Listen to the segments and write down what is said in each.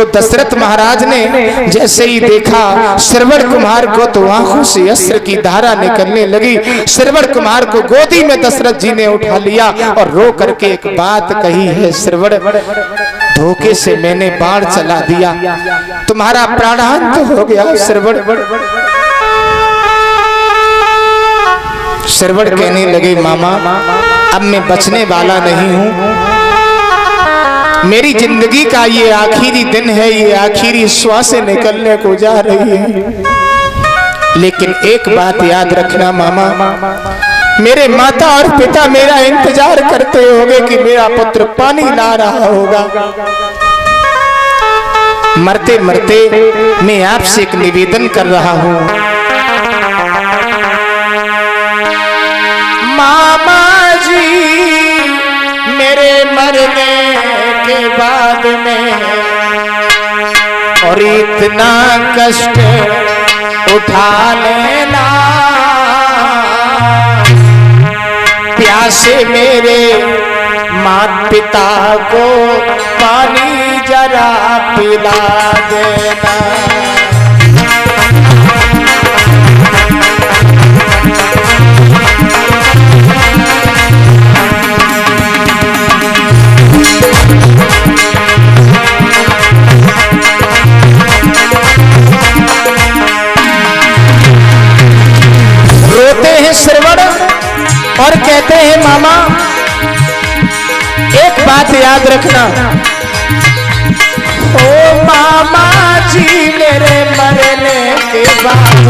तो दशरथ महाराज ने जैसे ही देखा श्रवण कुमार को तो आंखों से अश्रु की धारा निकलने लगी। श्रवण कुमार को गोदी में दशरथ जी ने उठा लिया और रो करके एक बात कही है, श्रवण धोखे से मैंने बाण चला दिया, तुम्हारा प्राणांत हो गया श्रवण। श्रवण कहने लगे मामा अब मैं बचने वाला नहीं हूं, मेरी जिंदगी का ये आखिरी दिन है, ये आखिरी श्वास निकलने को जा रही है। लेकिन एक बात याद रखना मामा, मेरे माता और पिता मेरा इंतजार करते होंगे कि मेरा पुत्र पानी ला रहा होगा। मरते मरते मैं आपसे एक निवेदन कर रहा हूं, मामा जी मेरे मरने के बाद में और इतना कष्ट उठा लेना, प्यासे मेरे माता पिता को पानी जरा पिला देना। रोते हैं श्रवण और कहते हैं मामा एक बात याद रखना, ओ मामा जी मेरे मरने के बाद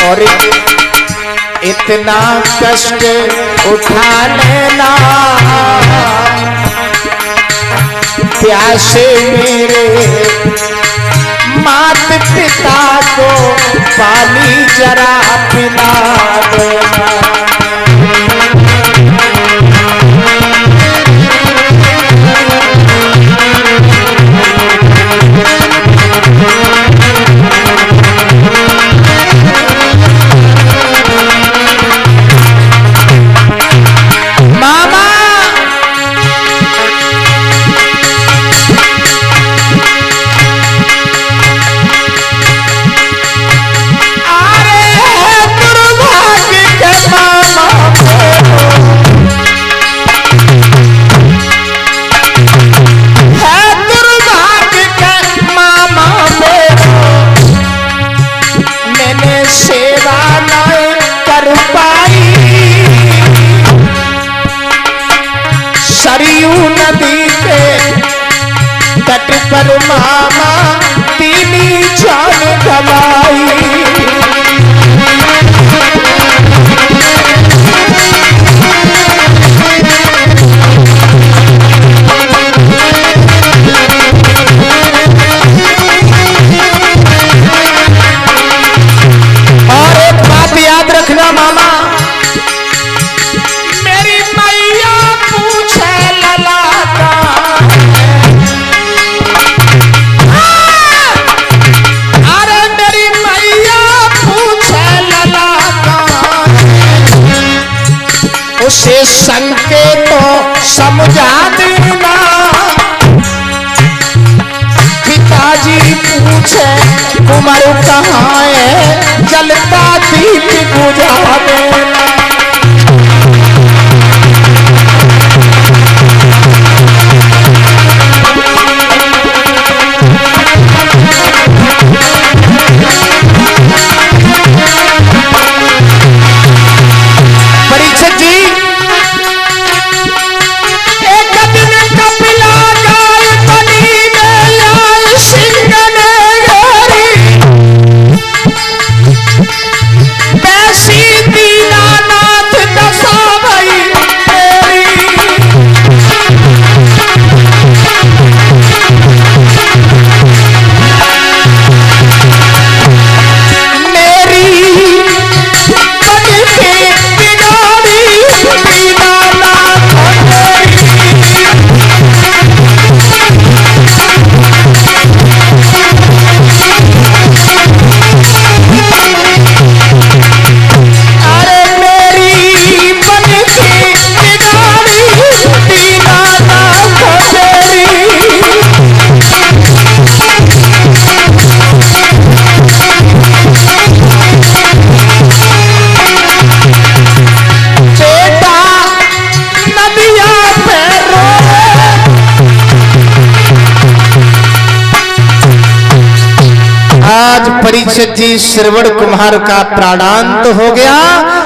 और इतना कष्ट उठा लेना, प्यासे मेरे माता पिता को पानी जरा पिला देना। नदी के तट पर मामा तीनी जान गवाई, और एक बात याद रखना मामा, आज परीक्षित जी श्रवण कुमार का प्राणांत हो गया।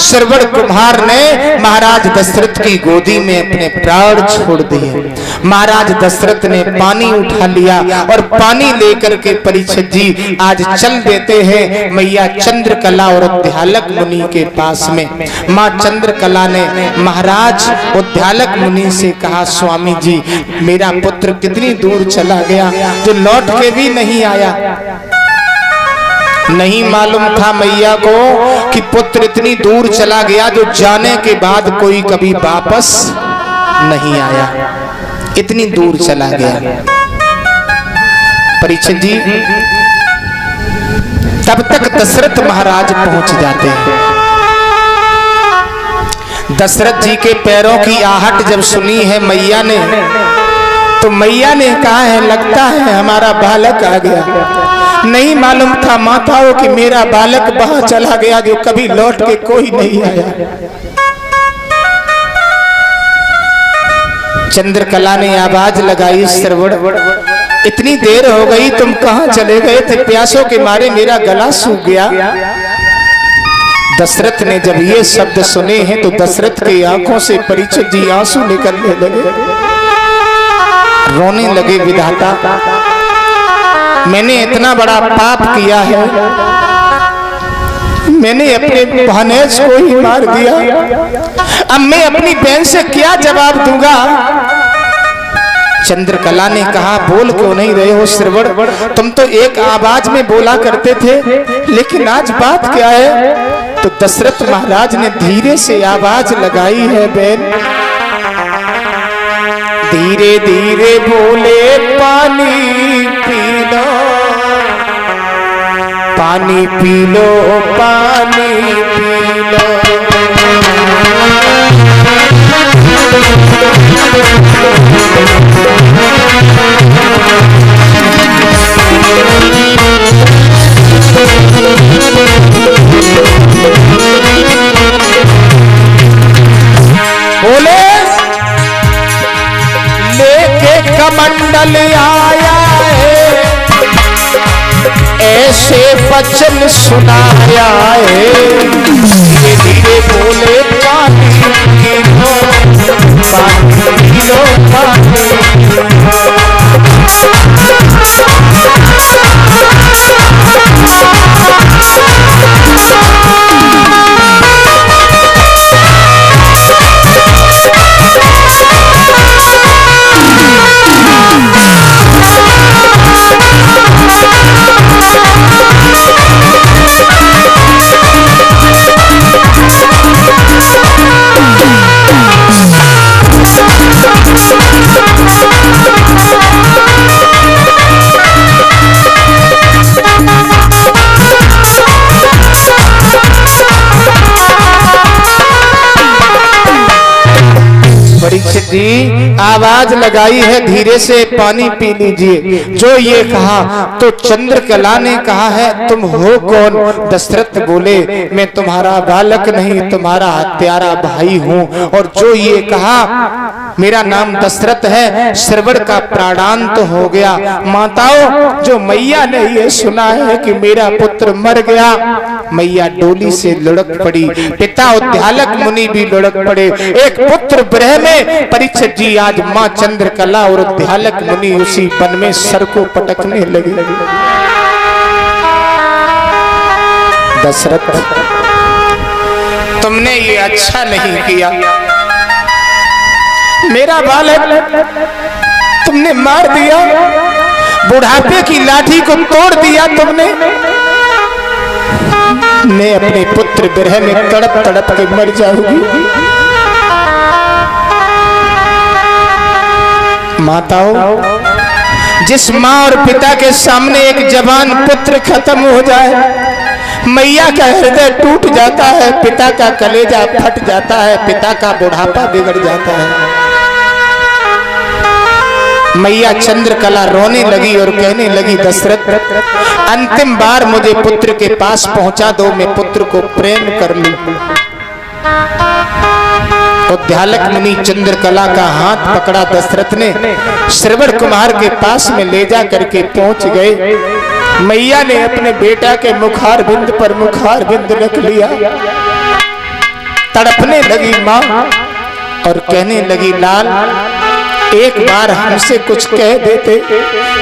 श्रवण कुमार ने महाराज दशरथ की गोदी में अपने प्राण छोड़ दिए। महाराज दशरथ ने पानी उठा लिया और पानी लेकर के परीक्षित जी आज चल देते हैं मैया चंद्रकला और उद्यालक मुनि के पास में। माँ चंद्रकला ने महाराज उद्यालक मुनि से कहा, स्वामी जी मेरा पुत्र कितनी दूर चला गया जो लौट के भी नहीं आया। नहीं मालूम था मैया को कि पुत्र इतनी दूर चला गया जो जाने के बाद कोई कभी वापस नहीं आया, इतनी दूर चला गया। परीक्षित जी तब तक दशरथ महाराज पहुंच जाते हैं। दशरथ जी के पैरों की आहट जब सुनी है मैया ने, तो मैया ने कहा है लगता है हमारा बालक आ गया। नहीं मालूम था माताओं कि मेरा बालक वहां चला गया जो कभी लौट के कोई नहीं आया। चंद्रकला ने आवाज लगाई, श्रवण इतनी देर हो गई तुम कहां चले गए थे? प्यासों के मारे मेरा गला सूख गया। दशरथ ने जब ये शब्द सुने हैं तो दशरथ की आंखों से परीक्षित जी आंसू निकलने लगे, रोने लगे। विधाता मैंने इतना बड़ा पाप किया है, मैंने अपने भानेज को ही मार दिया, अब मैं अपनी बहन से क्या जवाब दूंगा? चंद्रकला ने कहा बोल क्यों नहीं रहे हो श्रवण? तुम तो एक आवाज में बोला करते थे, लेकिन आज बात क्या है? तो दशरथ महाराज ने धीरे से आवाज लगाई है, बहन धीरे धीरे बोले पानी पी लो, पानी पी लो, पानी पी लो। बोले लेके कमंडल आया है, ऐसे वचन सुनाया है। धीरे धीरे बोले पानी पी लो, पानी पी लो, पानी पी लो। परीक्षित जी आवाज लगाई है धीरे से पानी पी लीजिए। जो ये कहा तो चंद्रकला ने कहा है तुम हो कौन? दशरथ बोले मैं तुम्हारा बालक नहीं तुम्हारा हत्यारा भाई हूँ। और जो ये कहा मेरा नाम दशरथ है, श्रवण का प्राणांत हो गया। माताओं जो मैया ने ये सुना है कि मेरा पुत्र मर गया, मैया डोली से लुढ़क पड़ी, पिता उद्यालक मुनि भी लुढ़क पड़े। एक पुत्र ब्रह में परीक्षित जी आज माँ चंद्रकला और उद्यालक मुनि उसी वन में सर को पटकने लगे। दशरथ तुमने ये अच्छा नहीं किया, मेरा बालक तुमने मार दिया, बुढ़ापे की लाठी को तोड़ दिया तुमने। मैं अपने पुत्र विरह में तड़प तड़प के मर जाऊंगी। माताओं जिस माँ और पिता के सामने एक जवान पुत्र खत्म हो जाए, मैया का हृदय टूट जाता है, पिता का कलेजा फट जाता है, पिता का बुढ़ापा बिगड़ जाता है। मैया चंद्रकला रोने लगी और कहने लगी दशरथ अंतिम बार मुझे पुत्र के पास पहुंचा दो, मैं पुत्र को प्रेम कर लूं। उद्यालक मुनि चंद्रकला का हाथ पकड़ा दशरथ ने, श्रवण कुमार के पास में ले जा करके पहुंच गए। मैया ने अपने बेटा के मुखार बिंद पर मुखार बिंद रख लिया, तड़पने लगी माँ और कहने लगी, लाल एक बार हमसे कुछ कह देते,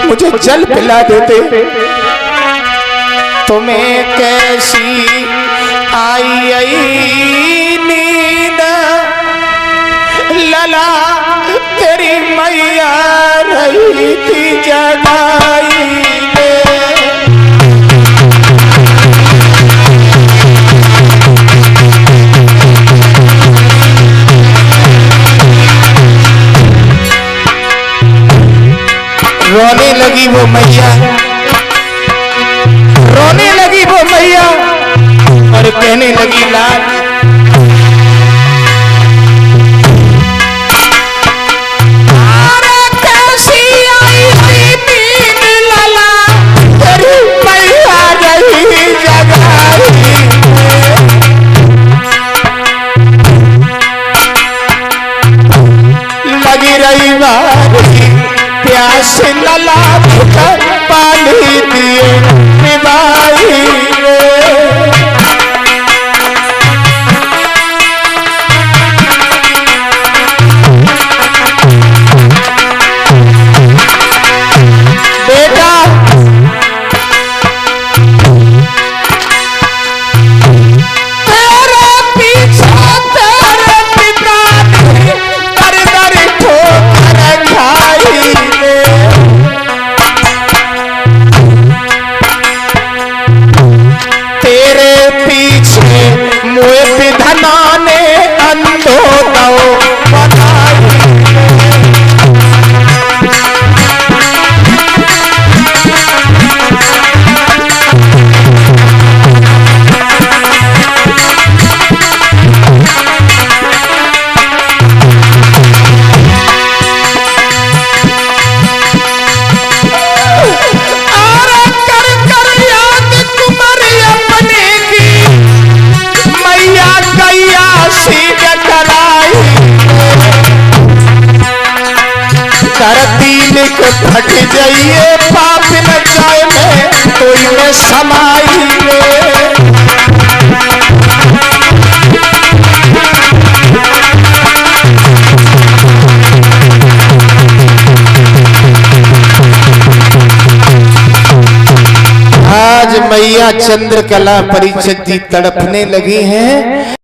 मुझे जल पिला देते। तुम्हें कैसी आई नींद लला, तेरी मैया रही थी जगाई में। रोने लगी वो मैया, रोने लगी वो मैया और कहने लगी, लाल कैसी आई नींद लला, तेरी मैया रही जगाई। लगी रही बारी प्यास लला, पानी दिए निभाई। बेटा तेरे पीछे तेरे पिता ने दर दर ठोकर खाई रे। तेरे पीछे मुए विधना ने अंधो दो बनाई। फट जाइए पाप न जाए में, कोई में समाई में। आज मैया चंद्रकला परिषद जी तड़पने लगी हैं।